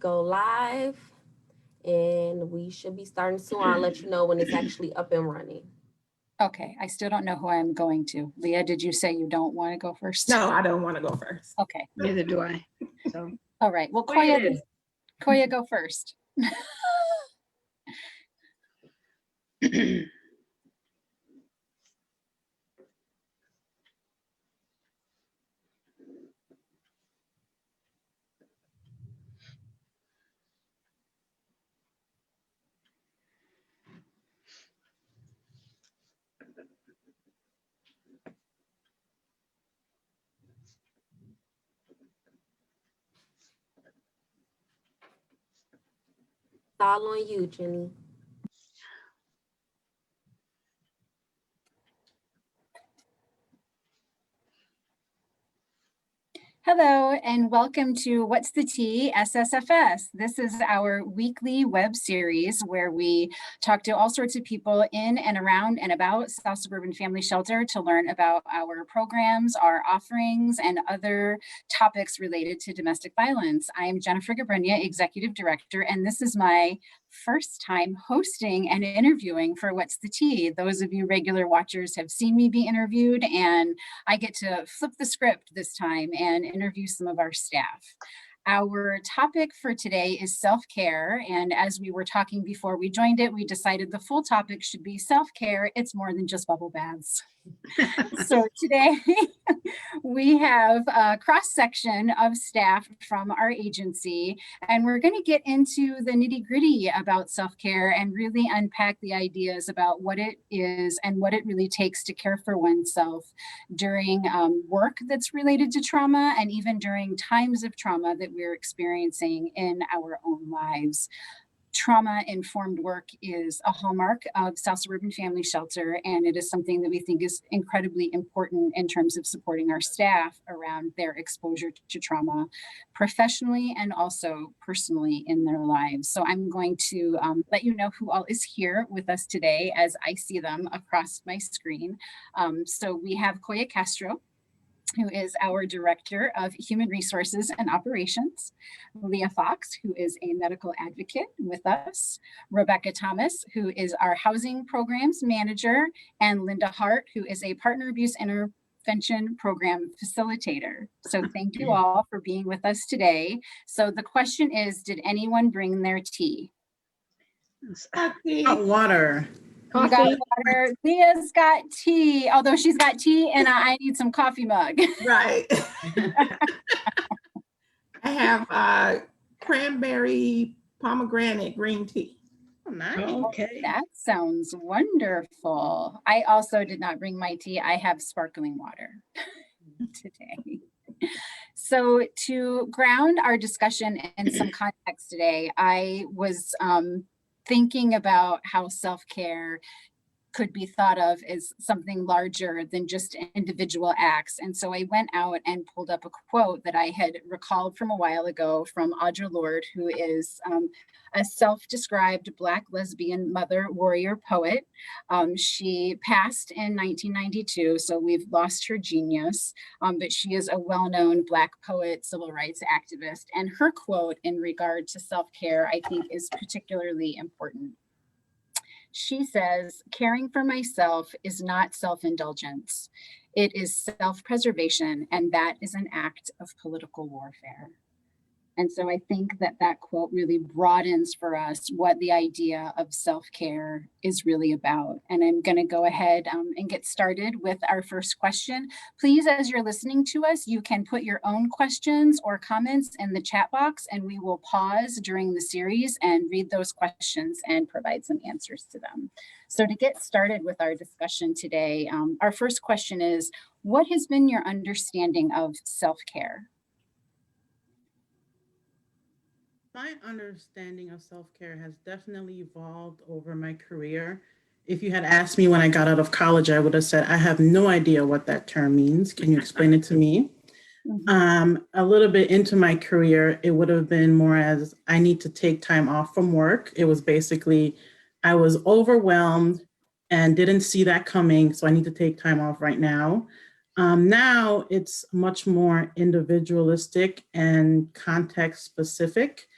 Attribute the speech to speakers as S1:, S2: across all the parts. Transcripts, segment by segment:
S1: go live and we should be starting soon. I'll let you know when it's actually up and running.
S2: Okay, I still don't know who I'm going to. Leah, did you say you don't want to go first?
S3: No, I don't want to go first.
S2: Okay.
S4: Neither do I. So
S2: All right. Well,
S4: Well, it is.
S2: Koya, go first.
S1: It's all on you, Jenny.
S2: Hello, and welcome to What's the Tea SSFS. This is our weekly web series where we talk to all sorts of people in and around and about South Suburban Family Shelter to learn about our programs, our offerings, and other topics related to domestic violence. I am Jennifer Gabrenia, Executive Director, and this is my first time hosting and interviewing for What's the Tea. Those of you regular watchers have seen me be interviewed, and I get to flip the script this time and interview some of our staff. Our topic for today is self-care, and as we were talking before we joined it, we decided the full topic should be self-care. It's more than just bubble baths. So today we have a cross-section of staff from our agency, and we're going to get into the nitty-gritty about self-care and really unpack the ideas about what it is and what it really takes to care for oneself during work that's related to trauma and even during times of trauma that we're experiencing in our own lives. Trauma-informed work is a hallmark of South Suburban Family Shelter, and it is something that we think is incredibly important in terms of supporting our staff around their exposure to trauma professionally and also personally in their lives. So I'm going to let you know who all is here with us today as I see them across my screen. So we have Koya Castro, who is our Director of Human Resources and Operations, Leah Fox, who is a medical advocate with us, Rebecca Thomas, who is our Housing Programs Manager, and Linda Hart, who is a Partner Abuse Intervention Program Facilitator. So thank you all for being with us today. So the question is, did anyone bring their tea?
S3: Hot water.
S2: You got water. Leah's got tea, although she's got tea and I need some coffee mug.
S3: Right. I have cranberry pomegranate green tea.
S4: Oh, nice. Okay.
S2: That sounds wonderful. I also did not bring my tea. I have sparkling water today. So to ground our discussion in some context today, I was thinking about how self-care could be thought of as something larger than just individual acts. And so I went out and pulled up a quote that I had recalled from a while ago from Audre Lorde, who is a self-described Black lesbian mother warrior poet. She passed in 1992, so we've lost her genius, but she is a well-known Black poet, civil rights activist. And her quote in regard to self-care, I think, is particularly important. She says, caring for myself is not self-indulgence. It is self-preservation, and that is an act of political warfare. And so I think that that quote really broadens for us what the idea of self-care is really about. And I'm going to go ahead and get started with our first question. Please, as you're listening to us, you can put your own questions or comments in the chat box, and we will pause during the series and read those questions and provide some answers to them. So to get started with our discussion today, our first question is, what has been your understanding of self-care?
S5: My understanding of self-care has definitely evolved over my career. If you had asked me when I got out of college, I would have said, I have no idea what that term means. Can you explain it to me? A little bit into my career, it would have been more as I need to take time off from work. It was basically, I was overwhelmed and didn't see that coming, so I need to take time off right now. Now it's much more individualistic and context specific.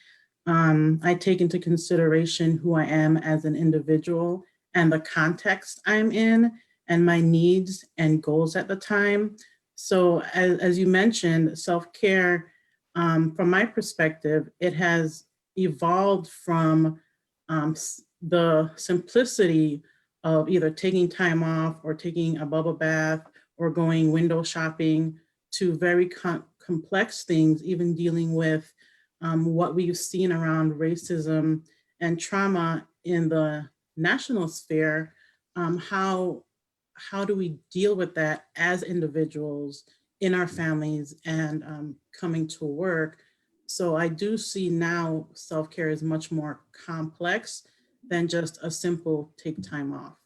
S5: I take into consideration who I am as an individual and the context I'm in and my needs and goals at the time. So as you mentioned, self-care, from my perspective, it has evolved from the simplicity of either taking time off or taking a bubble bath or going window shopping to very complex things, even dealing with what we've seen around racism and trauma in the national sphere. How do we deal with that as individuals in our families and coming to work? So I do see now self-care is much more complex than just a simple take time off.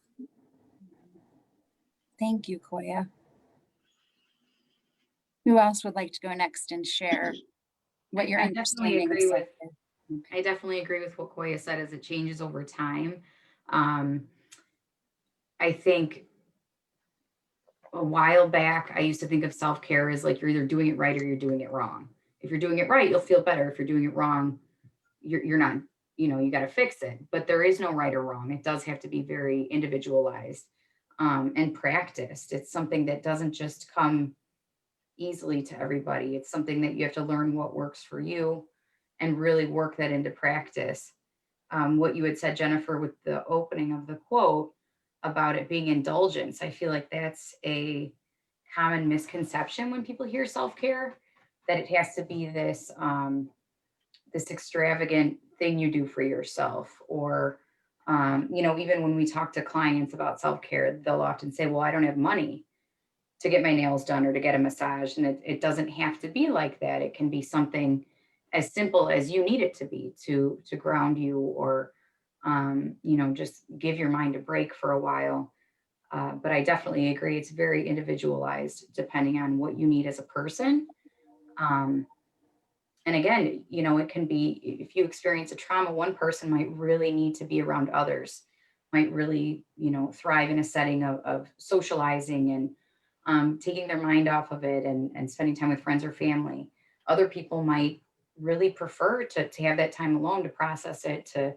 S2: Thank you, Koya. Who else would like to go next and share what your
S6: I definitely
S2: understanding of
S6: agree with-
S2: self-care?
S6: I definitely agree with what Koya said as it changes over time. I think a while back, I used to think of self-care as like you're either doing it right or you're doing it wrong. If you're doing it right, you'll feel better. If you're doing it wrong, you're not, you got to fix it. But there is no right or wrong. It does have to be very individualized and practiced. It's something that doesn't just come easily to everybody. It's something that you have to learn what works for you and really work that into practice. What you had said, Jennifer, with the opening of the quote about it being indulgence, I feel like that's a common misconception when people hear self-care, that it has to be this this extravagant thing you do for yourself. Or even when we talk to clients about self-care, they'll often say, well, I don't have money to get my nails done or to get a massage. And it doesn't have to be like that. It can be something as simple as you need it to be to ground you, or just give your mind a break for a while. But I definitely agree, it's very individualized depending on what you need as a person. And again, it can be, if you experience a trauma, one person might really need to be around others, might really, thrive in a setting of socializing and taking their mind off of it and spending time with friends or family. Other people might really prefer to have that time alone to process it, to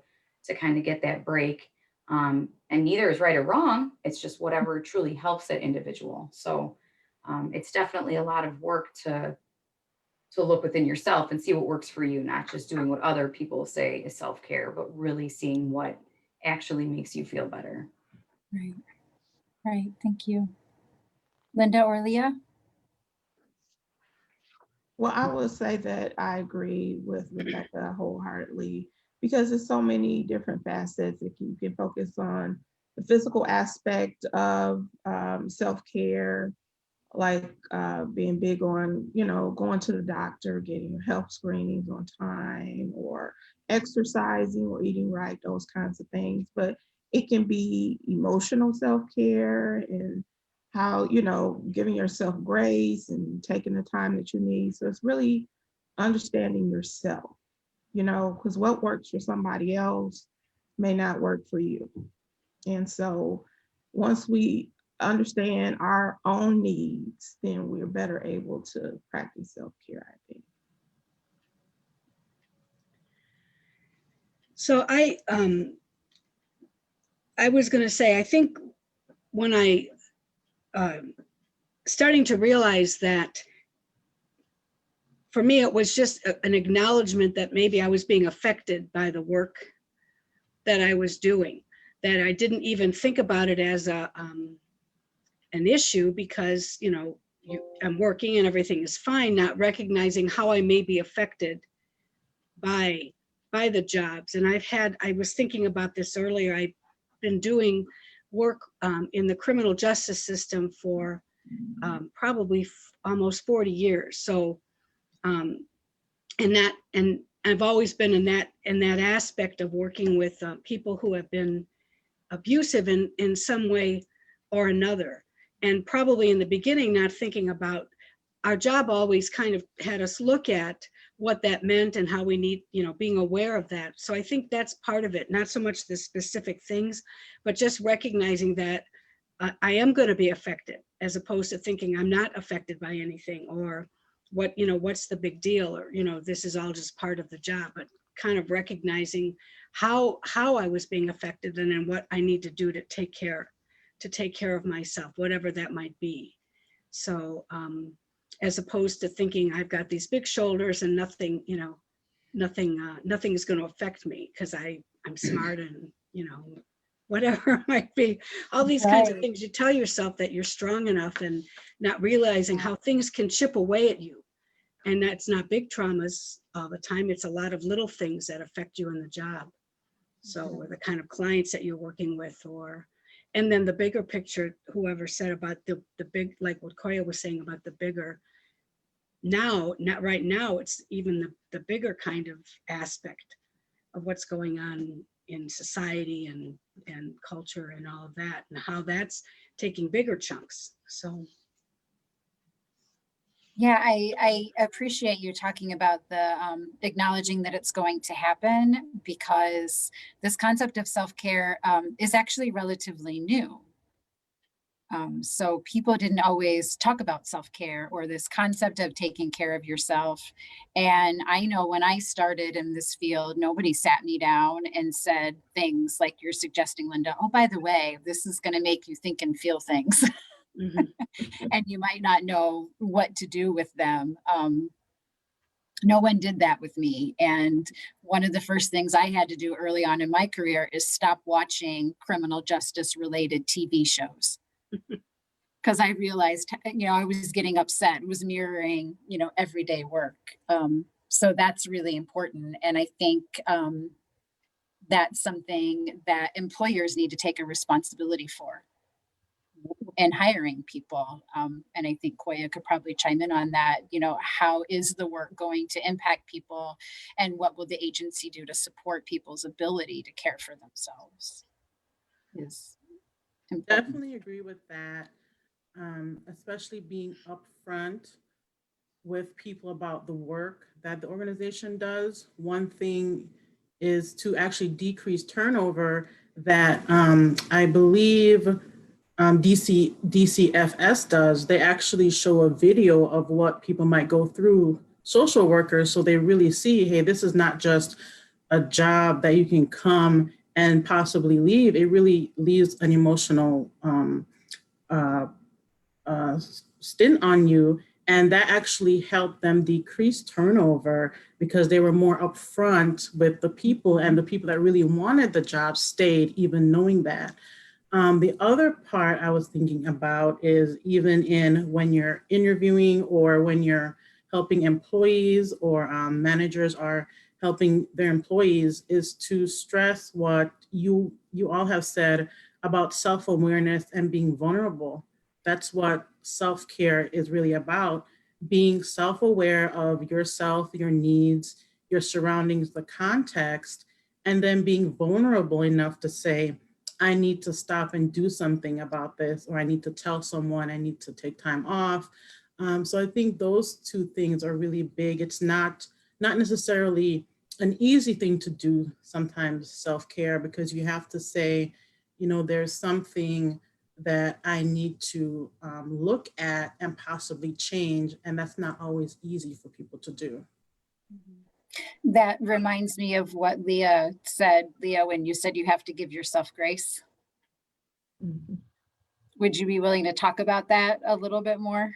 S6: kind of get that break. And neither is right or wrong. It's just whatever truly helps that individual. So it's definitely a lot of work to look within yourself and see what works for you, not just doing what other people say is self-care, but really seeing what actually makes you feel better.
S2: Right. Right. Thank you. Linda or Leah?
S3: Well, I would say that I agree with Rebecca wholeheartedly, because there's so many different facets. If you can focus on the physical aspect of self-care, like being big on, going to the doctor, getting your health screenings on time, or exercising or eating right, those kinds of things. But it can be emotional self-care and how, giving yourself grace and taking the time that you need. So it's really understanding yourself, because what works for somebody else may not work for you. And so once we understand our own needs, then we're better able to practice self-care, I think.
S4: So I was going to say, I think when I starting to realize that for me, it was just an acknowledgement that maybe I was being affected by the work that I was doing, that I didn't even think about it as an issue because, I'm working and everything is fine, not recognizing how I may be affected by the jobs. And I was thinking about this earlier. I've been doing work in the criminal justice system for probably almost 40 years. So, and I've always been in that aspect of working with people who have been abusive in some way or another. And probably in the beginning, not thinking about our job always kind of had us look at what that meant and how we need, being aware of that. So I think that's part of it, not so much the specific things, but just recognizing that I am going to be affected, as opposed to thinking I'm not affected by anything, or what's the big deal, or, this is all just part of the job. But kind of recognizing how I was being affected and then what I need to do to take care of myself, whatever that might be. So as opposed to thinking I've got these big shoulders and nothing, you know, nothing is going to affect me because I'm smart and, you know, whatever it might be, all these kinds of
S2: Right.
S4: things. You tell yourself that you're strong enough and not realizing how things can chip away at you. And that's not big traumas all the time. It's a lot of little things that affect you in the job. So, or the kind of clients that you're working with, and then the bigger picture, whoever said about the big, like what Koya was saying about the bigger, now, not right now, it's even the bigger kind of aspect of what's going on in society and culture and all of that, and how that's taking bigger chunks. So
S2: Yeah, I appreciate you talking about the acknowledging that it's going to happen, because this concept of self-care is actually relatively new. So people didn't always talk about self-care or this concept of taking care of yourself. And I know when I started in this field, nobody sat me down and said things like you're suggesting, Linda. Oh, by the way, this is going to make you think and feel things.
S4: mhm.
S2: And you might not know what to do with them. No one did that with me. And one of the first things I had to do early on in my career is stop watching criminal justice related TV shows. Because I realized, you know, I was getting upset. It was mirroring, you know, everyday work. So that's really important. And I think that's something that employers need to take a responsibility for in hiring people. And I think Koya could probably chime in on that. You know, how is the work going to impact people, and what will the agency do to support people's ability to care for themselves? Is important.
S5: Definitely agree with that, especially being upfront with people about the work that the organization does. One thing is to actually decrease turnover that I believe DCFS does. They actually show a video of what people might go through, social workers, so they really see, hey, this is not just a job that you can come and possibly leave. It really leaves an emotional uh, stint on you. And that actually helped them decrease turnover because they were more upfront with the people, and the people that really wanted the job stayed, even knowing that. The other part I was thinking about is even in when you're interviewing or when you're helping employees or managers are helping their employees, is to stress what you all have said about self-awareness and being vulnerable. That's what self-care is really about, being self-aware of yourself, your needs, your surroundings, the context, and then being vulnerable enough to say, I need to stop and do something about this, or I need to tell someone, I need to take time off. So I think those two things are really big. It's not necessarily an easy thing to do sometimes, self-care, because you have to say, you know, there's something that I need to look at and possibly change. And that's not always easy for people to do.
S2: That reminds me of what Leah said, Leah, when you said you have to give yourself grace.
S3: Mhm.
S2: Would you be willing to talk about that a little bit more?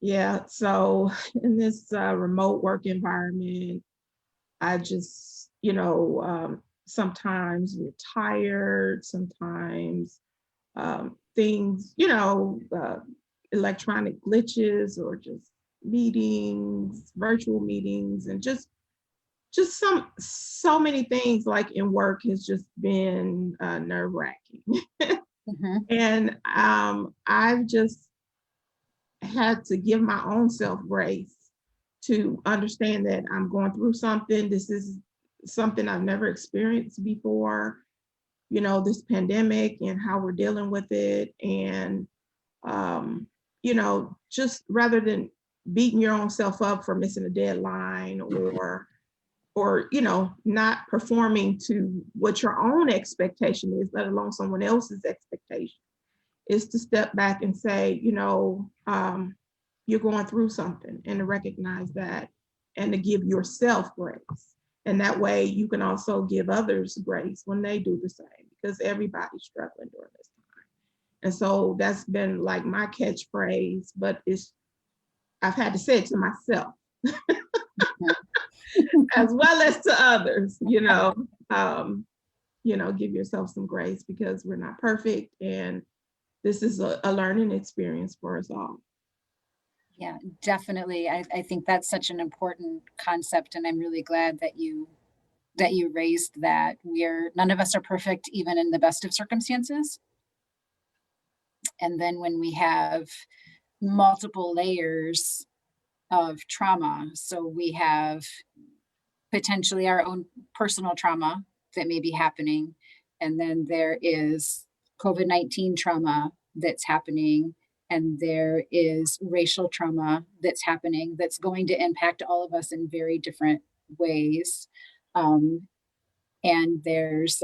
S3: Yeah, so in this remote work environment, I just, sometimes we're tired, sometimes things, electronic glitches or just meetings, virtual meetings, and just so many things like in work has just been nerve-wracking.
S2: Mhm.
S3: And I've just had to give my own self grace to understand that I'm going through something. This is something I've never experienced before, this pandemic and how we're dealing with it. And, just rather than beating your own self up for missing a deadline or not performing to what your own expectation is, let alone someone else's expectation, is to step back and say, you're going through something, and to recognize that and to give yourself grace. And that way you can also give others grace when they do the same, because everybody's struggling during this time. And so that's been like my catchphrase, but I've had to say it to myself as well as to others, give yourself some grace, because we're not perfect, and this is a learning experience for us all.
S2: Yeah, definitely. I think that's such an important concept, and I'm really glad that you raised that. None of us are perfect, even in the best of circumstances. And then when we have multiple layers of trauma, so we have potentially our own personal trauma that may be happening, and then there is COVID-19 trauma that's happening, and there is racial trauma that's happening that's going to impact all of us in very different ways. And there's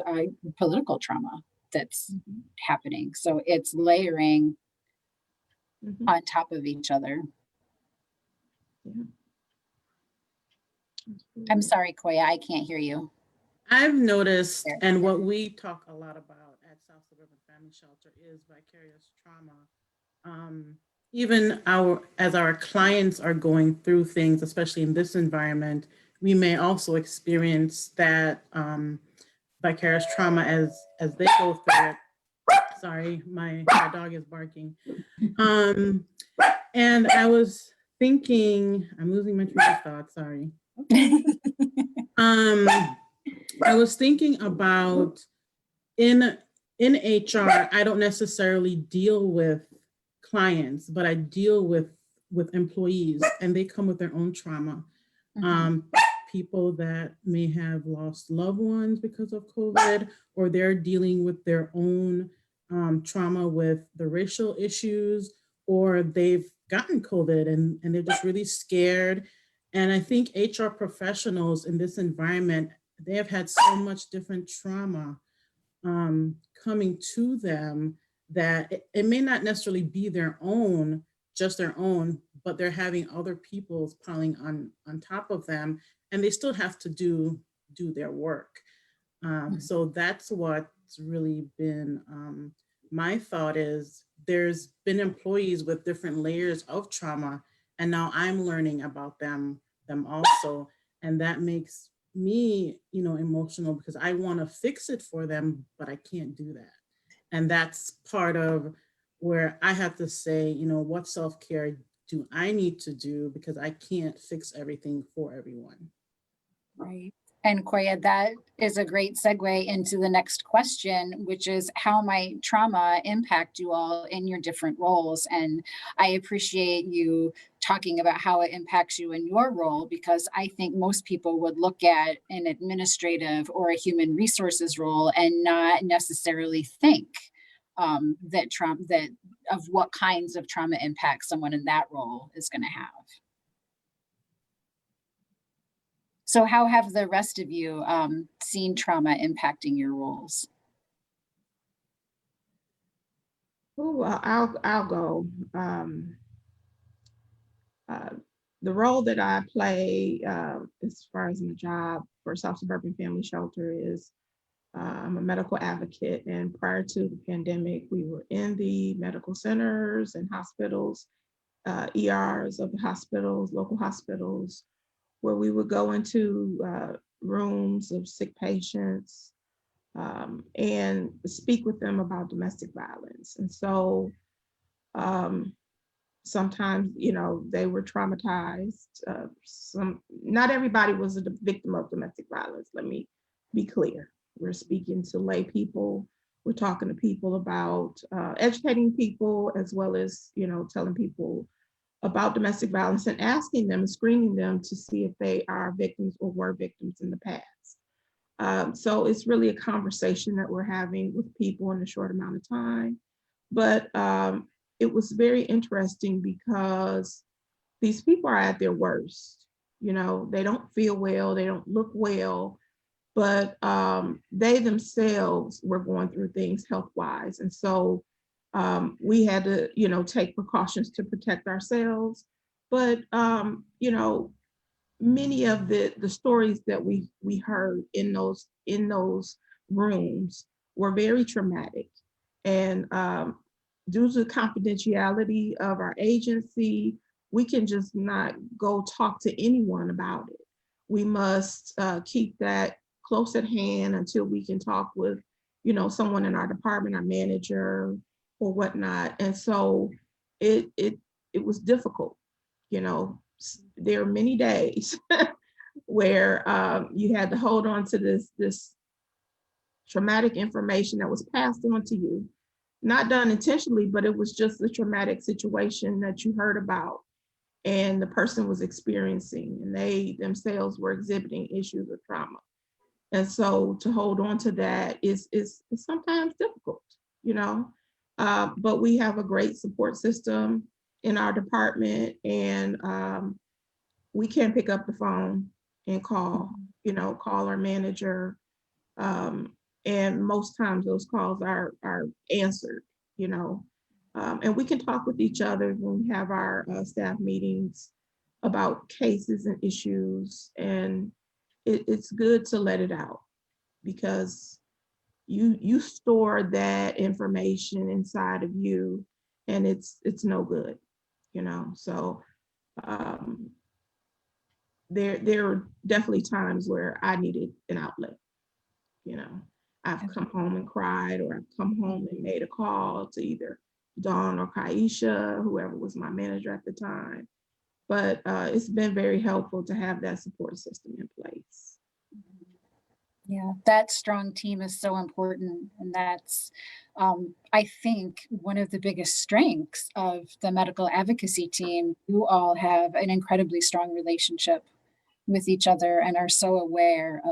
S2: political trauma that's happening. So it's layering
S3: Mhm.
S2: on top of each other. I'm sorry, Koya, I can't hear you.
S5: I've noticed,
S2: There.
S5: and what we talk a lot about at South Suburban Family Shelter is vicarious trauma. Even as our clients are going through things, especially in this environment, we may also experience that vicarious trauma as they go through it. Sorry, my dog is barking. And I was thinking, I'm losing my train of thought, sorry. I was thinking about in HR, I don't necessarily deal with clients, but I deal with employees, and they come with their own trauma. People that may have lost loved ones because of COVID, or they're dealing with their own trauma with the racial issues, or they've gotten COVID and they're just really scared. And I think HR professionals in this environment, they have had so much different trauma coming to them that it may not necessarily be just their own, but they're having other people's piling on top of them, and they still have to do their work. So that's what's really been my thought is there's been employees with different layers of trauma, and now I'm learning about them also, and that makes me, emotional, because I want to fix it for them, but I can't do that. And that's part of where I have to say, what self-care do I need to do, because I can't fix everything for everyone.
S2: Right. And Koya, that is a great segue into the next question, which is how might trauma impact you all in your different roles? And I appreciate you talking about how it impacts you in your role, because I think most people would look at an administrative or a human resources role and not necessarily think that of what kinds of trauma impact someone in that role is going to have. So how have the rest of you seen trauma impacting your roles?
S3: Oh, well, I'll go. The role that I play as far as my job for South Suburban Family Shelter is I'm a medical advocate, and prior to the pandemic, we were in the medical centers and hospitals, ERs of the hospitals, local hospitals, where we would go into rooms of sick patients and speak with them about domestic violence. And so sometimes, they were traumatized. Not everybody was a victim of domestic violence. Let me be clear. We're speaking to lay people. We're talking to people about educating people, as well as, telling people about domestic violence and asking them and screening them to see if they are victims or were victims in the past. So it's really a conversation that we're having with people in a short amount of time. But it was very interesting because these people are at their worst. They don't feel well, they don't look well, but they themselves were going through things health-wise. And so we had to, take precautions to protect ourselves. But, many of the stories that we heard in those rooms were very traumatic. And due to the confidentiality of our agency, we can just not go talk to anyone about it. We must keep that close at hand until we can talk with, someone in our department, our manager or whatnot. And so it was difficult. There are many days where you had to hold on to this traumatic information that was passed on to you, not done intentionally, but it was just a traumatic situation that you heard about and the person was experiencing, and they themselves were exhibiting issues of trauma. And so to hold on to that is sometimes difficult, but we have a great support system in our department, and we can pick up the phone and call our manager. And most times those calls are answered, and we can talk with each other when we have our staff meetings about cases and issues. And it's good to let it out, because you store that information inside of you, and it's no good, so there are definitely times where I needed an outlet. I've come home and cried, or I've come home and made a call to either Dawn or Kaisha, whoever was my manager at the time. But it's been very helpful to have that support system in place.
S2: Yeah, that strong team is so important. And that's, I think, one of the biggest strengths of the medical advocacy team. You all have an incredibly strong relationship with each other and are so aware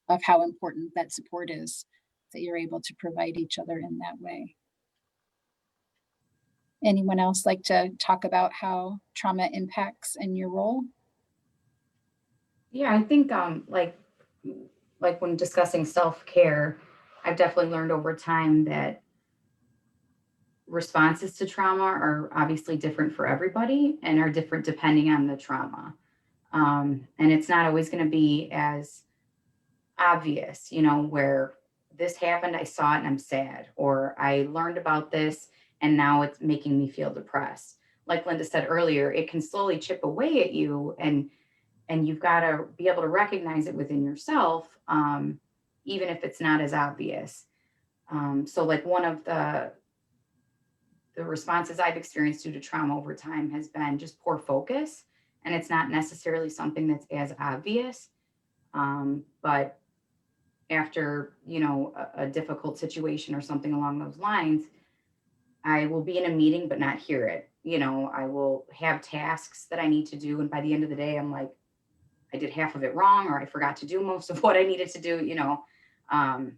S2: of how important that support is, that you're able to provide each other in that way. Anyone else like to talk about how trauma impacts in your role?
S6: Yeah, I think like when discussing self-care, I've definitely learned over time that responses to trauma are obviously different for everybody and are different depending on the trauma. And it's not always going to be as obvious, where this happened, I saw it and I'm sad, or I learned about this and now it's making me feel depressed. Like Linda said earlier, it can slowly chip away at you, and you've got to be able to recognize it within yourself, even if it's not as obvious. So like one of the responses I've experienced due to trauma over time has been just poor focus. And it's not necessarily something that's as obvious. But after, a difficult situation or something along those lines, I will be in a meeting, but not hear it. I will have tasks that I need to do. And by the end of the day, I'm like, I did half of it wrong, or I forgot to do most of what I needed to do, and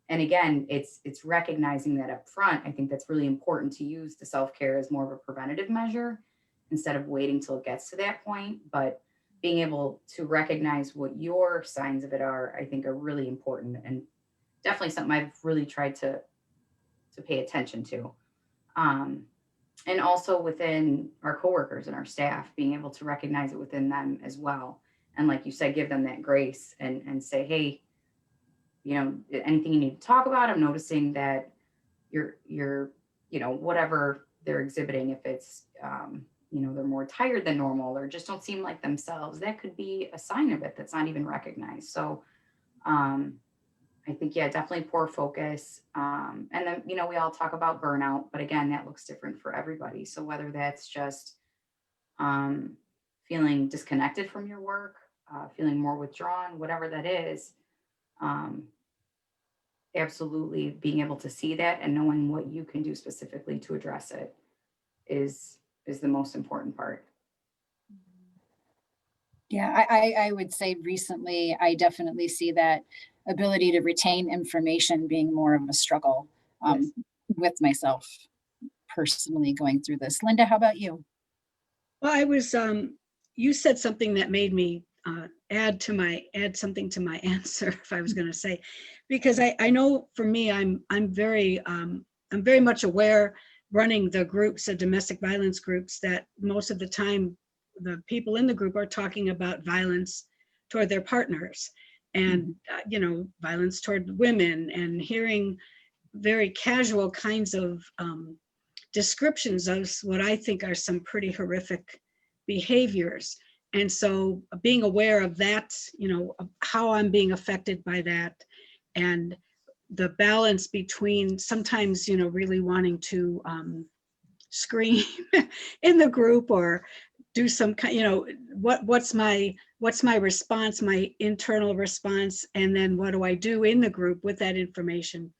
S6: again, it's recognizing that up front. I think that's really important to use the self-care as more of a preventative measure instead of waiting till it gets to that point. But being able to recognize what your signs of it are, I think are really important, and definitely something I've really tried to pay attention to. And also within our coworkers and our staff, being able to recognize it within them as well. And like you said, give them that grace and say, hey, anything you need to talk about, I'm noticing that you're whatever they're exhibiting, if it's, they're more tired than normal or just don't seem like themselves, that could be a sign of it that's not even recognized. So I think, yeah, definitely poor focus. And then, we all talk about burnout, but again, that looks different for everybody. So whether that's just feeling disconnected from your work, feeling more withdrawn, whatever that is, absolutely being able to see that and knowing what you can do specifically to address it is the most important part.
S2: Yeah, I would say recently, I definitely see that ability to retain information being more of a struggle
S6: Yes.
S2: with myself personally going through this. Linda, how about you?
S4: Well, I was, you said something that made me add something to my answer, if I was going to say, because I know for me, I'm very much aware running the groups, the domestic violence groups, that most of the time the people in the group are talking about violence toward their partners and, you know, violence toward women, and hearing very casual kinds of descriptions of what I think are some pretty horrific behaviors. And so being aware of that, you know, of how I'm being affected by that, and the balance between sometimes, you know, really wanting to scream in the group or do some kind, you know, what's my response, my internal response, and then what do I do in the group with that information.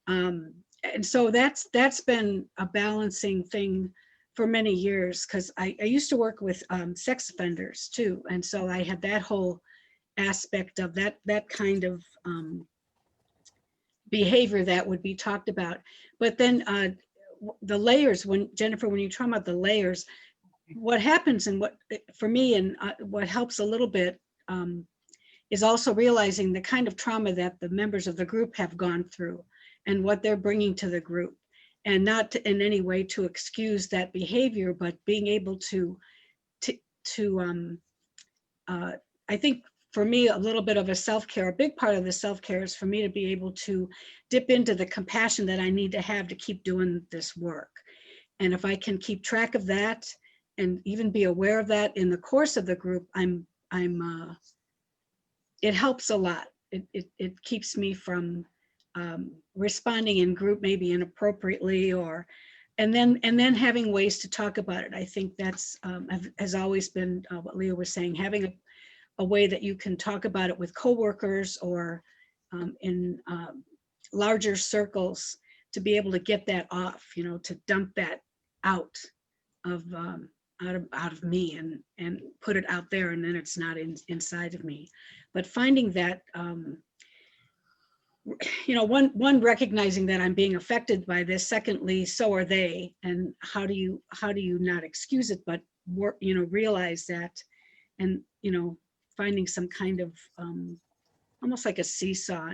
S4: And so that's been a balancing thing for many years, because I used to work with sex offenders too. And so I had that whole aspect of that kind of behavior that would be talked about. But then the layers, when Jennifer, when you talk about the layers, what happens and what for me and what helps a little bit is also realizing the kind of trauma that the members of the group have gone through and what they're bringing to the group, and not in any way to excuse that behavior, but being able to I think for me, a little bit of a self-care, a big part of the self-care is for me to be able to dip into the compassion that I need to have to keep doing this work. And if I can keep track of that and even be aware of that in the course of the group, it helps a lot. It keeps me from responding in group maybe inappropriately, or and then having ways to talk about it. I think that's has always been what Leah was saying, having a way that you can talk about it with coworkers or in larger circles, to be able to get that off, you know, to dump that out of me and put it out there, and then it's not inside of me. But finding that you know, one recognizing that I'm being affected by this, secondly, so are they, and how do you not excuse it, but work, you know, realize that, and you know, finding some kind of almost like a seesaw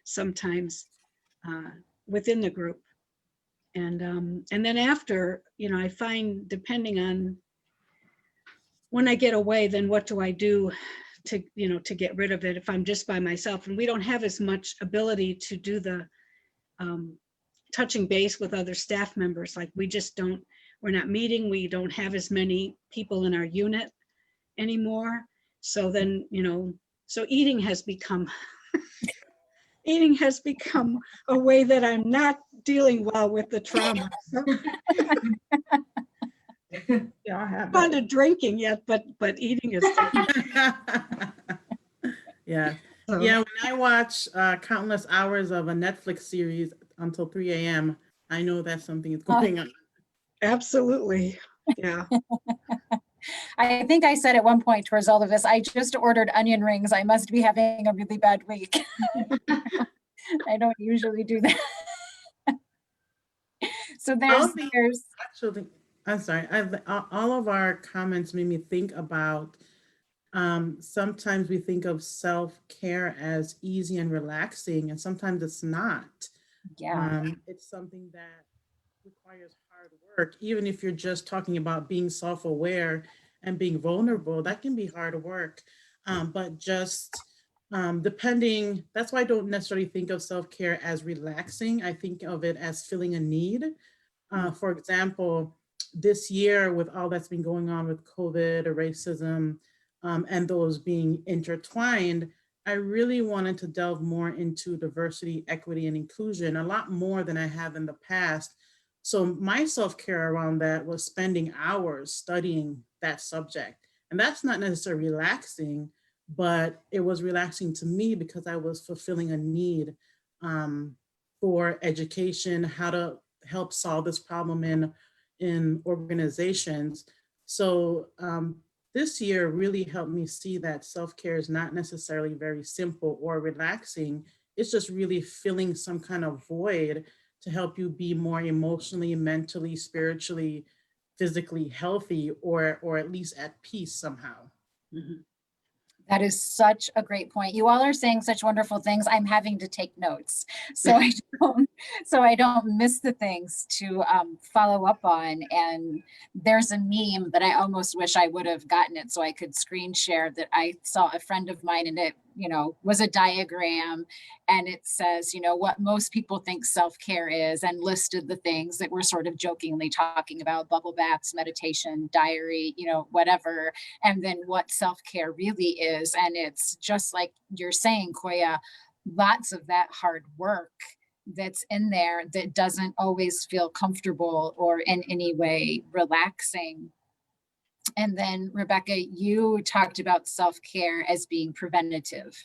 S4: sometimes within the group. And then after, you know, I find, depending on when I get away, then what do I do to, you know, to get rid of it if I'm just by myself? And we don't have as much ability to do the touching base with other staff members. Like we just don't, we're not meeting, we don't have as many people in our unit anymore. So then, you know, so eating has become a way that I'm not dealing well with the trauma.
S3: Yeah, I have
S4: Not
S3: that.
S4: to drinking yet, but eating is.
S5: Yeah.
S4: So,
S5: Yeah, when I watch countless hours of a Netflix series until 3 a.m., I know that something is going on.
S4: absolutely. Yeah.
S2: I think I said at one point towards all of this, I just ordered onion rings. I must be having a really bad week. I don't usually do that. So there's
S5: Actually, I'm sorry. All of our comments made me think about sometimes we think of self-care as easy and relaxing, and sometimes it's not.
S2: yeah.
S5: It's something that requires hard work. Even if you're just talking about being self-aware and being vulnerable, that can be hard work. But just depending, that's why I don't necessarily think of self-care as relaxing. I think of it as filling a need. For example, this year with all that's been going on with COVID or racism, and those being intertwined, I really wanted to delve more into diversity, equity, and inclusion, a lot more than I have in the past. So my self-care around that was spending hours studying that subject. And that's not necessarily relaxing, but it was relaxing to me because I was fulfilling a need for education, how to help solve this problem in organizations. So this year really helped me see that self-care is not necessarily very simple or relaxing. It's just really filling some kind of void to help you be more emotionally, mentally, spiritually, physically healthy, or at least at peace somehow.
S4: Mhm.
S2: That is such a great point. You all are saying such wonderful things. I'm having to take notes so I don't miss the things to follow up on. And there's a meme that I almost wish I would have gotten it so I could screen share, that I saw a friend of mine, and it, was a diagram, and it says, what most people think self-care is, and listed the things that we're sort of jokingly talking about: bubble baths, meditation, diary, whatever, and then what self-care really is. And it's just like you're saying, Koya, lots of that hard work that's in there that doesn't always feel comfortable or in any way relaxing. And then, Rebecca, you talked about self-care as being preventative.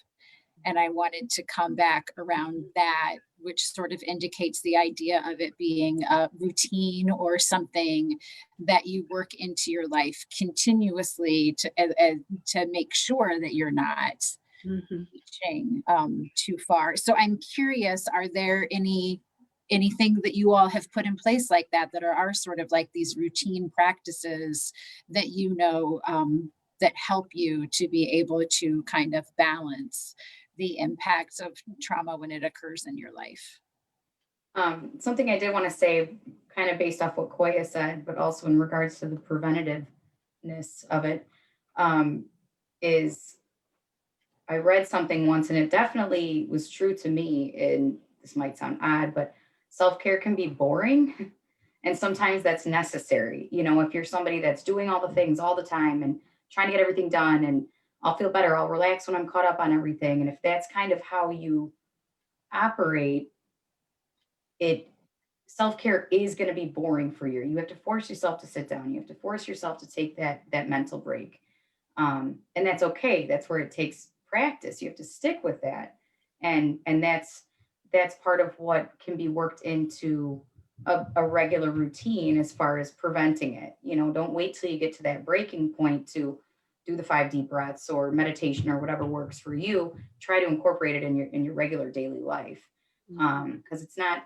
S2: And I wanted to come back around that, which sort of indicates the idea of it being a routine or something that you work into your life continuously to make sure that you're not reaching too far. So I'm curious, are there anything that you all have put in place like that are sort of like these routine practices that that help you to be able to kind of balance the impacts of trauma when it occurs in your life?
S6: Something I did want to say, kind of based off what Koya said, but also in regards to the preventativeness of it, is I read something once, and it definitely was true to me. And this might sound odd, but self-care can be boring. And sometimes that's necessary. If you're somebody that's doing all the things all the time and trying to get everything done, and I'll feel better, I'll relax when I'm caught up on everything. And if that's kind of how you operate, self-care is going to be boring for you. You have to force yourself to sit down. You have to force yourself to take that mental break. And that's okay. That's where it takes practice. You have to stick with that. And that's part of what can be worked into a regular routine as far as preventing it. Don't wait till you get to that breaking point to do the 5 deep breaths or meditation or whatever works for you. Try to incorporate it in your regular daily life. Because it's not,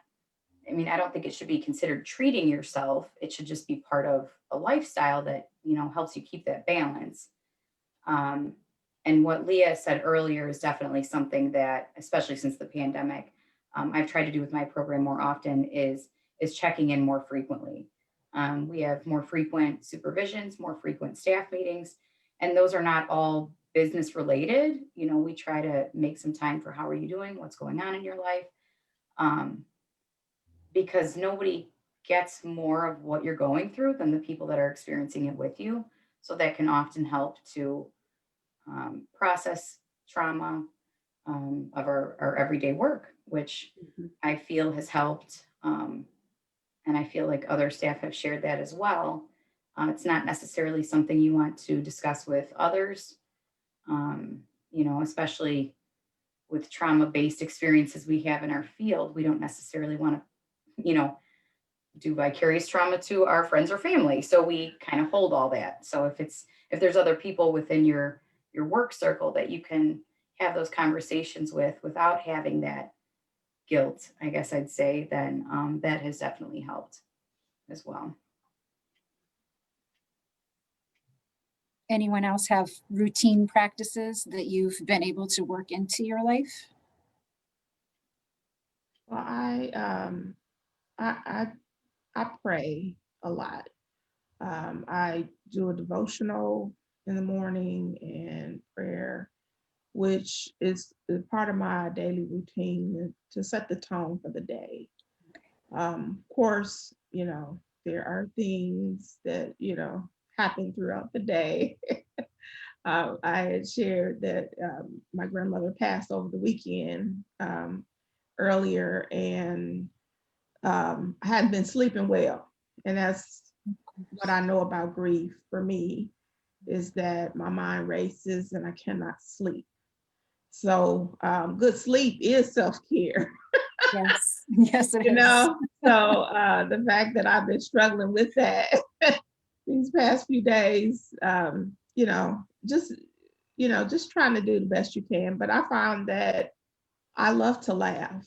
S6: I don't think it should be considered treating yourself. It should just be part of a lifestyle that, helps you keep that balance. And what Leah said earlier is definitely something that, especially since the pandemic, I've tried to do with my program more often is checking in more frequently. We have more frequent supervisions, more frequent staff meetings, and those are not all business related. We try to make some time for how are you doing, what's going on in your life, because nobody gets more of what you're going through than the people that are experiencing it with you. So that can often help to process trauma of our everyday work, which I feel has helped. And I feel like other staff have shared that as well. It's not necessarily something you want to discuss with others, especially with trauma-based experiences we have in our field. We don't necessarily want to, do vicarious trauma to our friends or family. So we kind of hold all that. So if there's other people within your work circle that you can have those conversations with without having that guilt, I guess I'd say, then that has definitely helped as well.
S2: Anyone else have routine practices that you've been able to work into your life?
S3: Well, I pray a lot. I do a devotional in the morning and prayer, which is part of my daily routine to set the tone for the day. Of course, there are things that, happen throughout the day. I had shared that my grandmother passed over the weekend earlier, and I hadn't been sleeping well. And that's what I know about grief for me, is that my mind races and I cannot sleep. So good sleep is self-care.
S2: Yes, yes, it is.
S3: So the fact that I've been struggling with that these past few days, just trying to do the best you can. But I found that I love to laugh,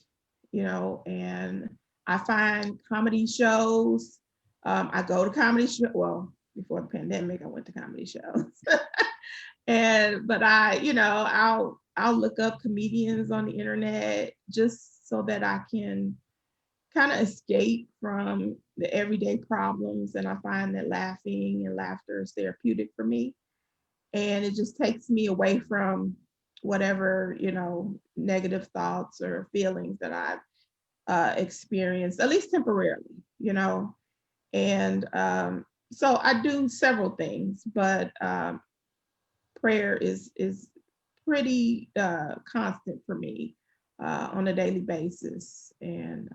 S3: and I find comedy shows. I go to comedy shows. Well, before the pandemic, I went to comedy shows. but I'll look up comedians on the internet just so that I can kind of escape from the everyday problems. And I find that laughing and laughter is therapeutic for me. And it just takes me away from whatever, negative thoughts or feelings that I've experienced, at least temporarily. And so I do several things, but prayer is pretty constant for me on a daily basis. And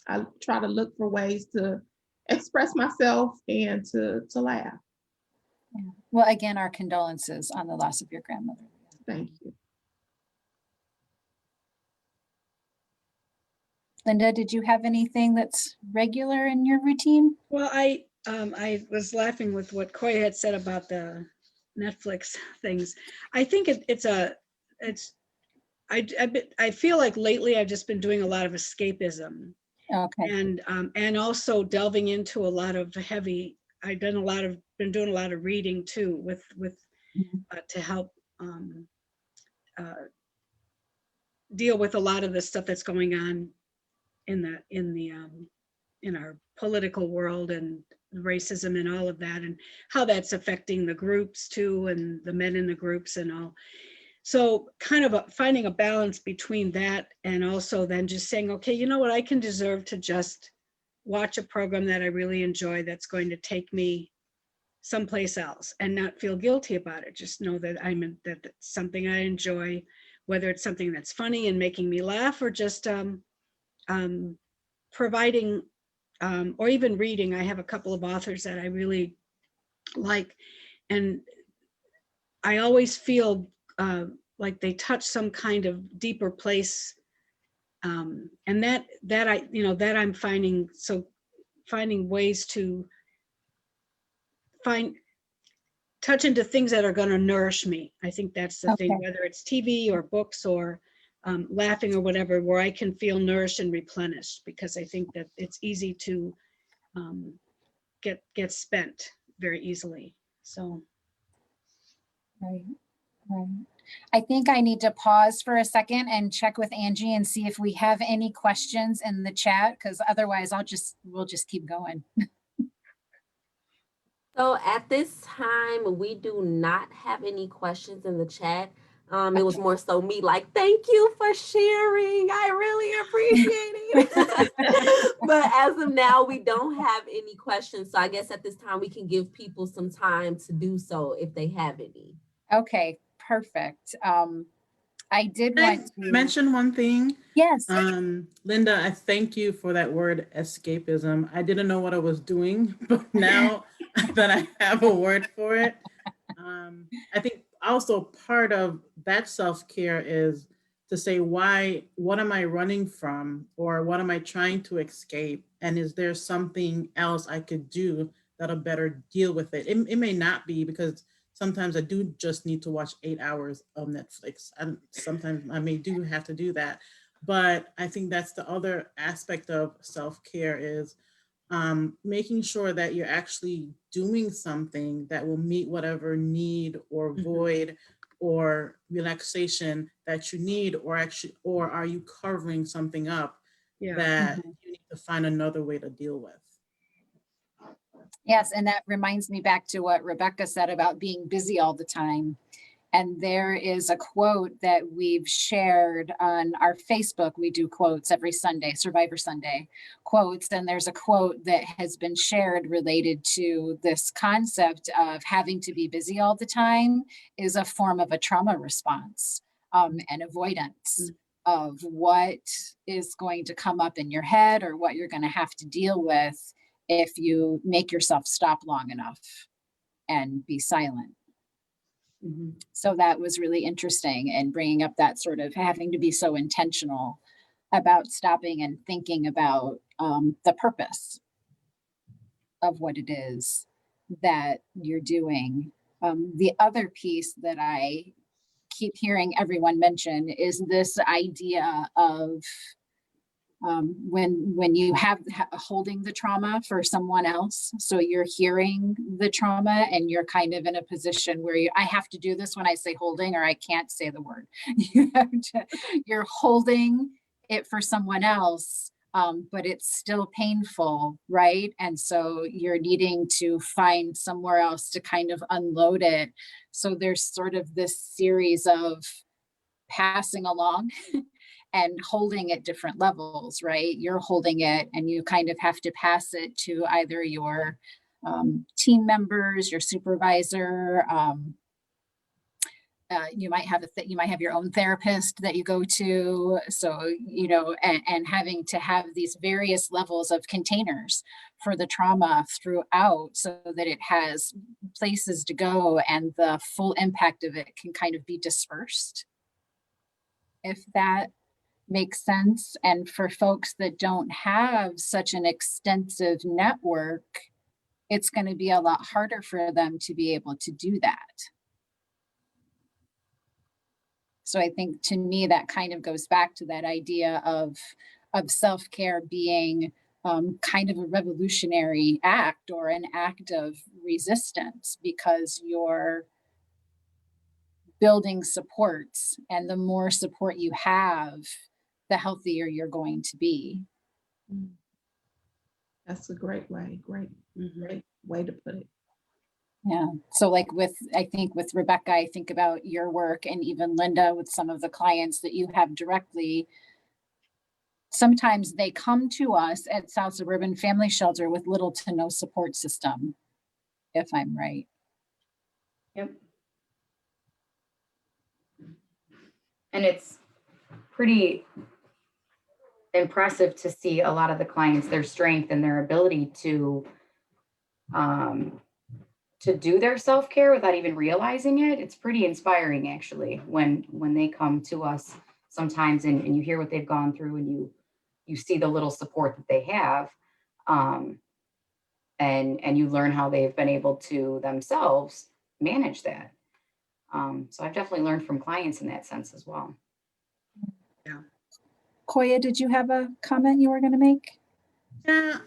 S3: I try to look for ways to express myself and to laugh.
S2: Yeah. Well, again, our condolences on the loss of your grandmother.
S3: Thank you.
S2: Linda, did you have anything that's regular in your routine?
S4: Well, I was laughing with what Coy had said about the Netflix things. I think I feel like lately I've just been doing a lot of escapism,
S2: Okay.
S4: and also delving into a lot of heavy. Been doing a lot of reading too, with
S2: Mhm.
S4: to help deal with a lot of the stuff that's going on in our political world, and racism and all of that, and how that's affecting the groups too, and the men in the groups and all. So kind of finding a balance between that, and also then just saying, okay, you know what, I can deserve to just watch a program that I really enjoy, that's going to take me someplace else, and not feel guilty about it. Just know that that's something I enjoy, whether it's something that's funny and making me laugh, or just providing, or even reading. I have a couple of authors that I really like, and I always feel like they touch some kind of deeper place, and that I'm finding ways to touch into things that are going to nourish me. I think that's the thing,
S2: Okay.
S4: whether it's TV or books or laughing or whatever, where I can feel nourished and replenished, because I think that it's easy to get spent very easily. So
S2: Right. Right. I think I need to pause for a second and check with Angie and see if we have any questions in the chat, because otherwise we'll just keep going.
S1: So at this time, we do not have any questions in the chat. It was more so me like, thank you for sharing. I really appreciate it. But as of now, we don't have any questions. So I guess at this time, we can give people some time to do so if they have any.
S2: Okay, perfect. I did
S5: Can I
S2: want to
S5: mention one thing?
S2: Yes.
S5: Linda, I thank you for that word escapism. I didn't know what I was doing, but now that I have a word for it, I think also part of that self-care is to say, what am I running from, or what am I trying to escape? And is there something else I could do that'll better deal with it? It may not be, because sometimes I do just need to watch 8 hours of Netflix. And sometimes I may do have to do that. But I think that's the other aspect of self-care is making sure that you're actually doing something that will meet whatever need or void or relaxation that you need, or are you covering something up
S4: yeah.
S5: that you need to find another way to deal with?
S2: Yes, and that reminds me back to what Rebecca said about being busy all the time. And there is a quote that we've shared on our Facebook. We do quotes every Sunday, Survivor Sunday quotes. And there's a quote that has been shared related to this concept of having to be busy all the time is a form of a trauma response and avoidance of what is going to come up in your head, or what you're going to have to deal with if you make yourself stop long enough and be silent. So that was really interesting, and bringing up that sort of having to be so intentional about stopping and thinking about the purpose of what it is that you're doing. The other piece that I keep hearing everyone mention is this idea of when you have holding the trauma for someone else. So you're hearing the trauma and you're kind of in a position where I have to do this when I say holding, or I can't say the word. You're holding it for someone else, but it's still painful, right? And so you're needing to find somewhere else to kind of unload it. So there's sort of this series of passing along and holding at different levels, right? You're holding it and you kind of have to pass it to either your team members, your supervisor. You might have you might have your own therapist that you go to. So, you know, and having to have these various levels of containers for the trauma throughout so that it has places to go and the full impact of it can kind of be dispersed. If that makes sense. And for folks that don't have such an extensive network, it's going to be a lot harder for them to be able to do that. So I think to me, that kind of goes back to that idea of self-care being kind of a revolutionary act or an act of resistance, because you're building supports, and the more support you have, the healthier you're going to be.
S3: That's a great way, great way to put it.
S2: Yeah. So like I think with Rebecca, I think about your work, and even Linda with some of the clients that you have directly. Sometimes they come to us at South Suburban Family Shelter with little to no support system, if I'm right.
S6: Yep. And it's pretty impressive to see a lot of the clients, their strength and their ability to do their self-care without even realizing it. It's pretty inspiring, actually, when they come to us sometimes and you hear what they've gone through, and you see the little support that they have, and you learn how they've been able to themselves manage that. So I've definitely learned from clients in that sense as well.
S4: Yeah.
S2: Koya, did you have a comment you were going to make?
S5: Yeah,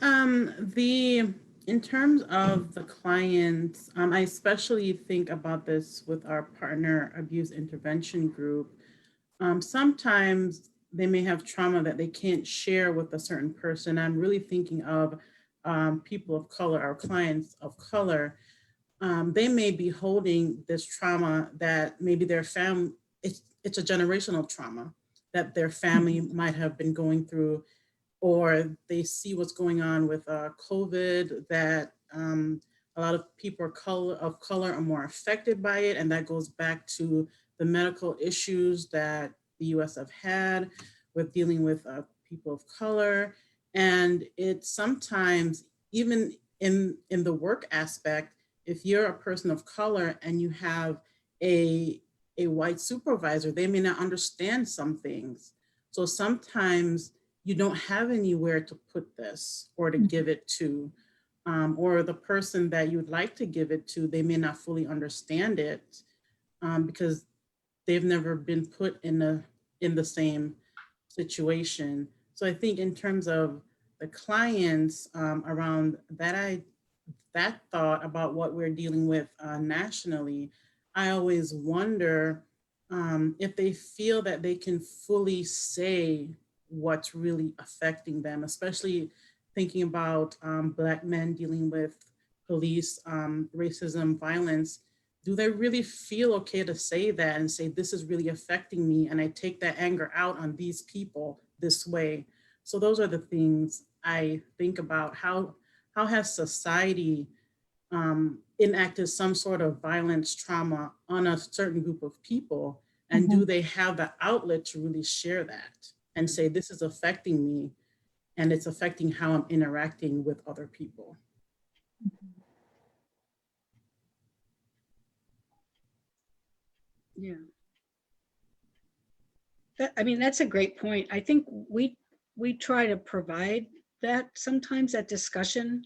S5: in terms of the clients, I especially think about this with our partner abuse intervention group. Sometimes they may have trauma that they can't share with a certain person. I'm really thinking of people of color, our clients of color. They may be holding this trauma that maybe their family, it's a generational trauma that their family might have been going through, or they see what's going on with COVID, that a lot of people of color are more affected by it. And that goes back to the medical issues that the US have had with dealing with people of color. And it's sometimes, even in the work aspect, if you're a person of color and you have a white supervisor, they may not understand some things. So sometimes you don't have anywhere to put this or to give it to, or the person that you'd like to give it to, they may not fully understand it because they've never been put in the same situation. So I think in terms of the clients around that, that thought about what we're dealing with nationally, I always wonder if they feel that they can fully say what's really affecting them, especially thinking about Black men dealing with police racism, violence. Do they really feel okay to say that and say, this is really affecting me, and I take that anger out on these people this way? So those are the things I think about. How has society enacted some sort of violence, trauma on a certain group of people? And do they have the outlet to really share that and say, this is affecting me and it's affecting how I'm interacting with other people?
S4: Yeah. I mean, that's a great point. I think we try to provide that sometimes, that discussion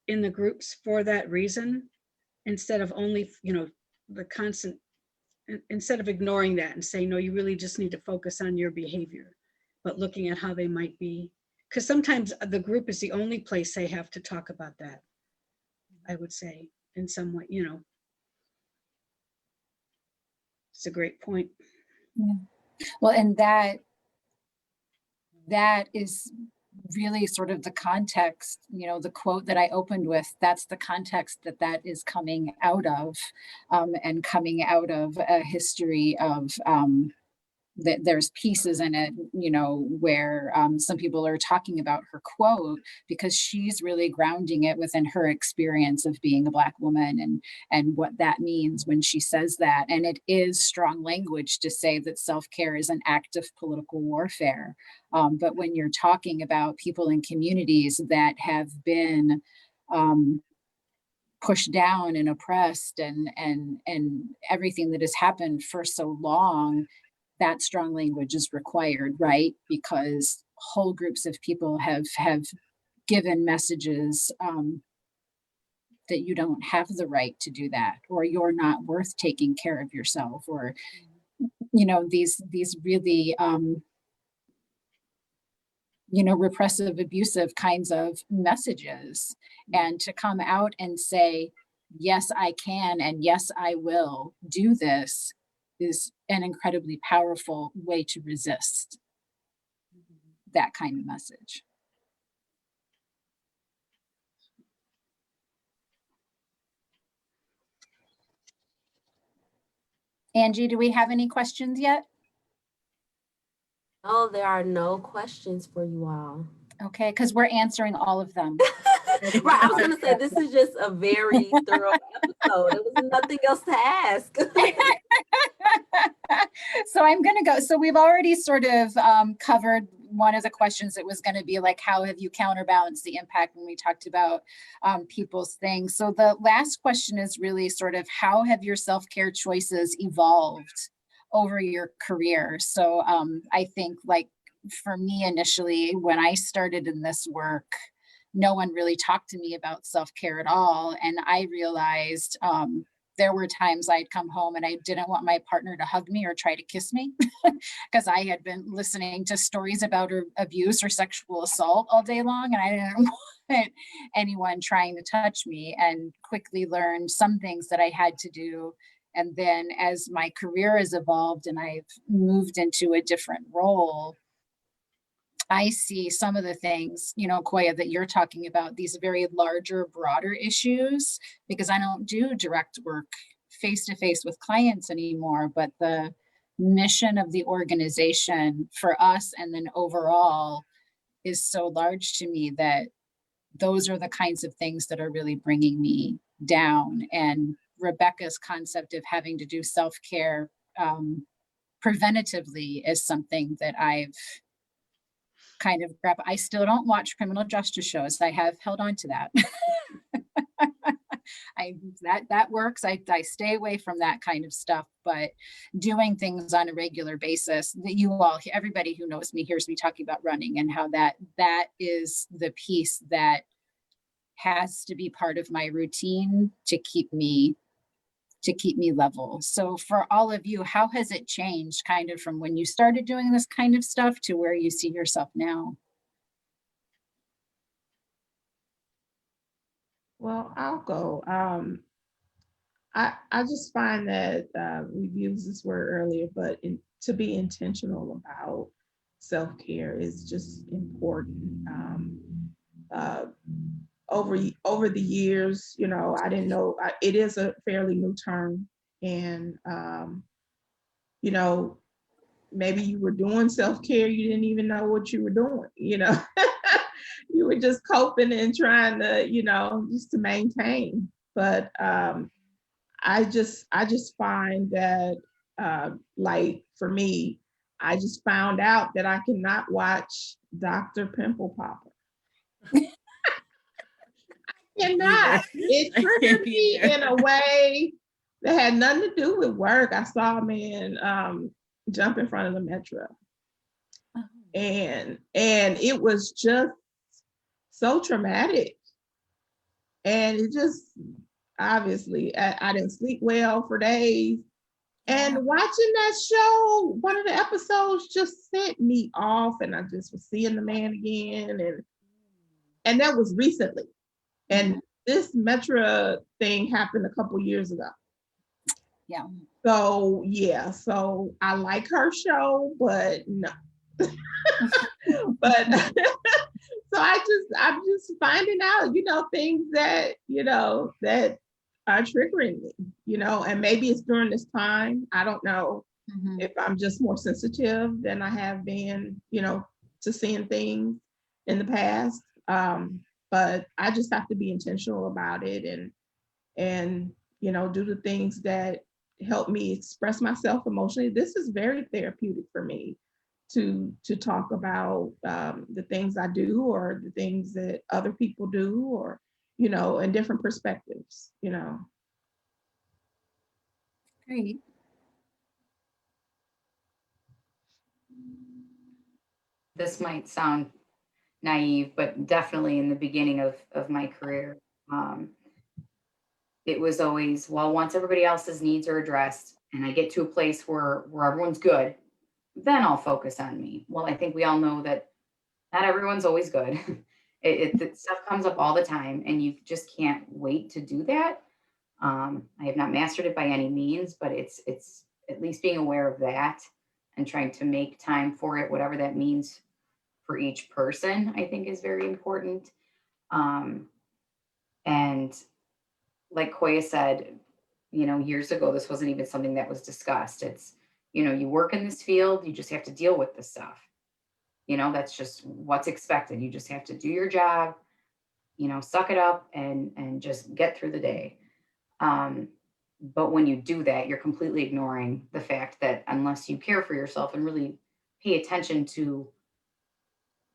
S4: in the groups for that reason, instead of only, the constant, instead of ignoring that and saying, no, you really just need to focus on your behavior. but looking at how they might be, because sometimes the group is the only place they have to talk about that, I would say, in some way, you know. It's a great point.
S2: Well, and that is really sort of the context, you know, the quote that I opened with, that's the context that is coming out of, and coming out of a history of, that there's pieces in it, you know, where some people are talking about her quote because she's really grounding it within her experience of being a Black woman and what that means when she says that. And it is strong language to say that self-care is an act of political warfare. But when you're talking about people in communities that have been pushed down and oppressed and everything that has happened for so long, that strong language is required, right? Because whole groups of people have given messages that you don't have the right to do that, or you're not worth taking care of yourself, or, you know, these really, you know, repressive, abusive kinds of messages. And to come out and say, yes, I can, and yes, I will do this, is an incredibly powerful way to resist that kind of message. Angie, do we have any questions yet?
S1: Oh, there are no questions for you all.
S2: Okay, because we're answering all of them.
S1: Right, I was gonna say, this is just a very thorough episode. There was nothing else to ask.
S2: So I'm going to go. So we've already sort of covered one of the questions that was going to be like, how have you counterbalanced the impact when we talked about people's things? So the last question is really sort of, how have your self-care choices evolved over your career? So I think, like, for me initially, when I started in this work, no one really talked to me about self-care at all. And I realized there were times I'd come home and I didn't want my partner to hug me or try to kiss me because I had been listening to stories about abuse or sexual assault all day long, and I didn't want anyone trying to touch me, and quickly learned some things that I had to do. And then as my career has evolved and I've moved into a different role, I see some of the things, you know, Koya, that you're talking about, these very larger, broader issues, because I don't do direct work face-to-face with clients anymore, but the mission of the organization for us and then overall is so large to me that those are the kinds of things that are really bringing me down. And Rebecca's concept of having to do self-care preventatively is something that I've kind of grab. I still don't watch criminal justice shows. I have held on to that. That works. I stay away from that kind of stuff, but doing things on a regular basis that you all, everybody who knows me hears me talking about running and how that is the piece that has to be part of my routine to keep me level. So for all of you, how has it changed kind of from when you started doing this kind of stuff to where you see yourself now?
S3: Well, I'll go. I just find that we've used this word earlier, but to be intentional about self-care is just important. Over the years, you know, I didn't know, it is a fairly new term, and you know, maybe you were doing self-care, you didn't even know what you were doing, you know. You were just coping and trying to, you know, just to maintain. But I just find that like for me, I just found out that I cannot watch Dr. Pimple Popper. Cannot. It triggered me in a way that had nothing to do with work. I saw a man jump in front of the metro, and it was just so traumatic, and it just obviously I didn't sleep well for days, And watching that show, one of the episodes just sent me off, and I just was seeing the man again, and that was recently. And this Metra thing happened a couple years ago.
S2: Yeah.
S3: So yeah, so I like her show, but no. But so I'm just finding out, things that, that are triggering me, and maybe it's during this time. I don't know
S2: Mhm.
S3: if I'm just more sensitive than I have been, to seeing things in the past. But I just have to be intentional about it and do the things that help me express myself emotionally. This is very therapeutic for me to talk about the things I do or the things that other people do, or in different perspectives.
S2: Great.
S6: This might sound naive, but definitely in the beginning of my career, um, it was always, well, once everybody else's needs are addressed and I get to a place where everyone's good, then I'll focus on me. Well, I think we all know that not everyone's always good. That stuff comes up all the time, and you just can't wait to do that. I have not mastered it by any means, but it's at least being aware of that and trying to make time for it, whatever that means for each person, I think is very important. Um, and like Koya said, years ago, this wasn't even something that was discussed. It's, you work in this field, you just have to deal with this stuff. That's just what's expected. You just have to do your job, suck it up and just get through the day. Um, but when you do that, you're completely ignoring the fact that unless you care for yourself and really pay attention to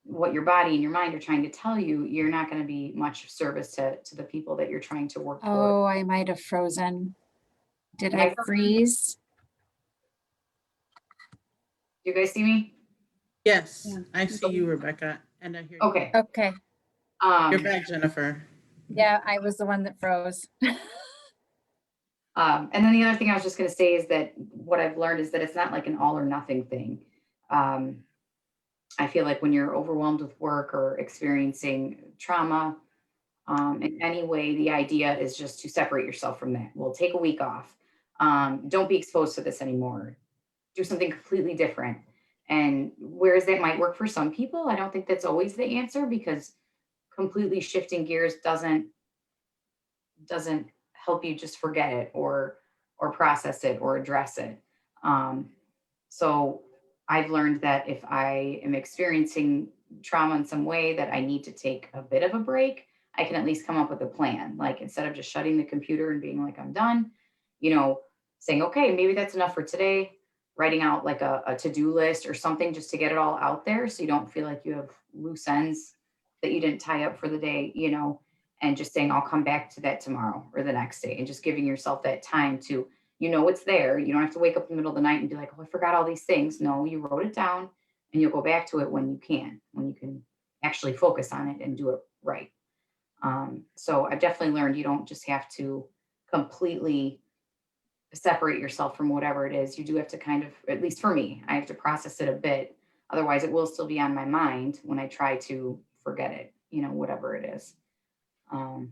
S6: what your body and your mind are trying to tell you, you're not going to be much service to the people that you're trying to work for.
S2: Oh, I might have frozen. Did
S6: Am I
S2: I
S6: frozen?
S2: freeze?
S6: Do you guys see me?
S5: Yes,
S4: Yeah.
S5: I see you, Rebecca, and I hear you.
S6: Okay.
S2: Okay.
S5: You're back, Jennifer.
S2: Yeah, I was the one that froze.
S6: And then the other thing I was just going to say is that what I've learned is that it's not like an all or nothing thing. I feel like when you're overwhelmed with work or experiencing trauma in any way, the idea is just to separate yourself from that. Well, take a week off. Don't be exposed to this anymore. Do something completely different. And whereas that might work for some people, I don't think that's always the answer, because completely shifting gears doesn't help you just forget it or process it or address it. So I've learned that if I am experiencing trauma in some way that I need to take a bit of a break, I can at least come up with a plan. Like, instead of just shutting the computer and being like, I'm done, saying, okay, maybe that's enough for today, writing out like a to-do list or something just to get it all out there so you don't feel like you have loose ends that you didn't tie up for the day, and just saying, I'll come back to that tomorrow or the next day, and just giving yourself that time to, it's there. You don't have to wake up in the middle of the night and be like, oh, I forgot all these things. No, you wrote it down and you'll go back to it when you can actually focus on it and do it right. So I've definitely learned you don't just have to completely separate yourself from whatever it is. You do have to kind of, at least for me, I have to process it a bit. Otherwise, it will still be on my mind when I try to forget it, whatever it is.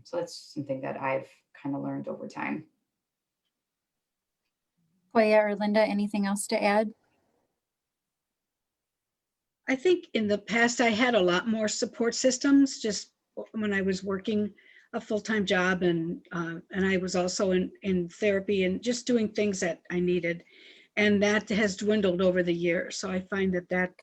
S6: So that's something that I've kind of learned over time.
S2: Koya or Linda, anything else to add?
S4: I think in the past, I had a lot more support systems just when I was working a full-time job, and I was also in therapy and just doing things that I needed. And that has dwindled over the years. So I find that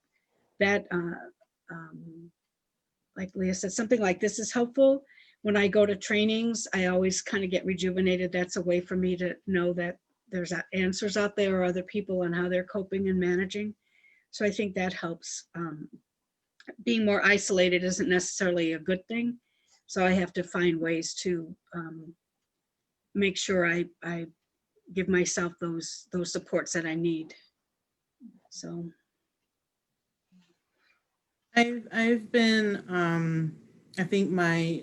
S4: like Leah said, something like this is helpful. When I go to trainings, I always kind of get rejuvenated. That's a way for me to know that there's answers out there or other people on how they're coping and managing. So I think that helps. Being more isolated isn't necessarily a good thing. So I have to find ways to make sure I give myself those supports that I need. So
S5: I've been I think my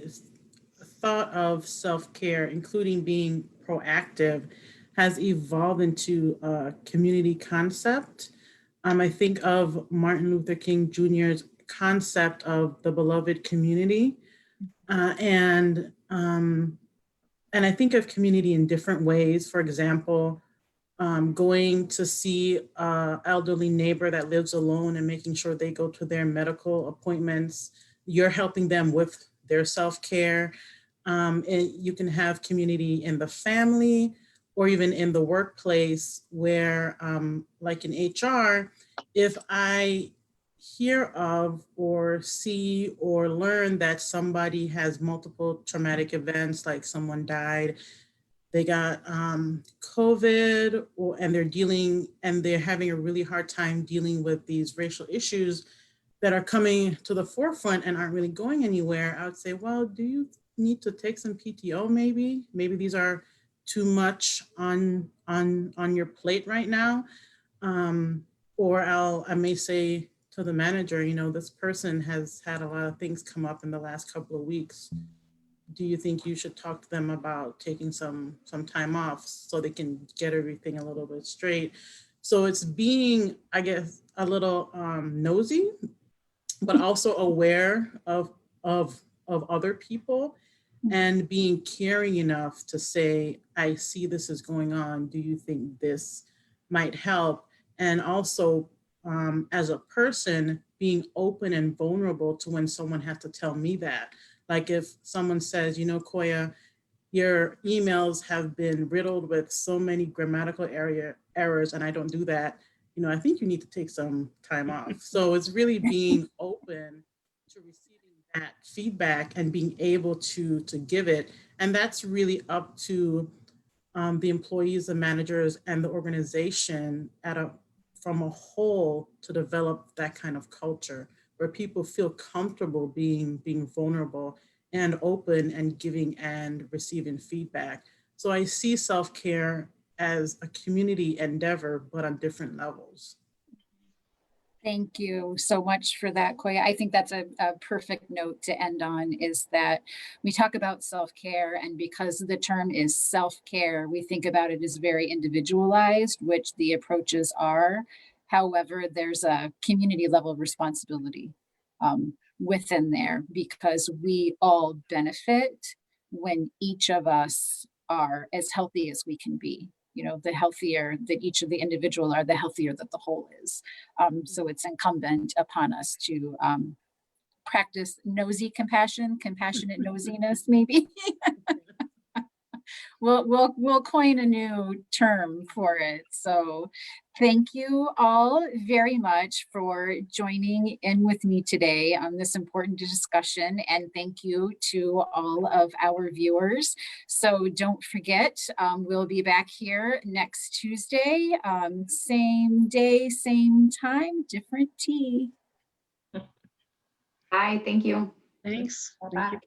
S5: thought of self-care, including being proactive, has evolved into a community concept. I think of Martin Luther King Jr.'s concept of the beloved community. And I think of community in different ways. For example, going to see an elderly neighbor that lives alone and making sure they go to their medical appointments. You're helping them with their self-care. And you can have community in the family or even in the workplace where, like in HR, if I hear of or see or learn that somebody has multiple traumatic events, like someone died, they got COVID, and they're having a really hard time dealing with these racial issues that are coming to the forefront and aren't really going anywhere, I would say, well, do you need to take some PTO maybe? Maybe these are too much on your plate right now. Or I may say to the manager, this person has had a lot of things come up in the last couple of weeks. Do you think you should talk to them about taking some time off so they can get everything a little bit straight? So it's being, I guess, a little nosy, but also aware of other people and being caring enough to say, I see this is going on. Do you think this might help? And also, as a person, being open and vulnerable to when someone has to tell me that. Like if someone says, Koya, your emails have been riddled with so many grammatical errors and I don't do that, I think you need to take some time off. So it's really being open to receiving that feedback and being able to give it. And that's really up to the employees, the managers, and the organization from a whole to develop that kind of culture where people feel comfortable being vulnerable and open and giving and receiving feedback. So I see self-care as a community endeavor, but on different levels.
S2: Thank you so much for that, Koya. I think that's a perfect note to end on, is that we talk about self-care, and because the term is self-care, we think about it as very individualized, which the approaches are. However, there's a community level responsibility within there, because we all benefit when each of us are as healthy as we can be. The healthier that each of the individual are, the healthier that the whole is. So it's incumbent upon us to practice nosy compassionate nosiness, maybe. We'll coin a new term for it. So thank you all very much for joining in with me today on this important discussion. And thank you to all of our viewers. So don't forget, we'll be back here next Tuesday, same day, same time, different tea.
S6: Bye, thank you.
S4: Thanks.
S6: Bye.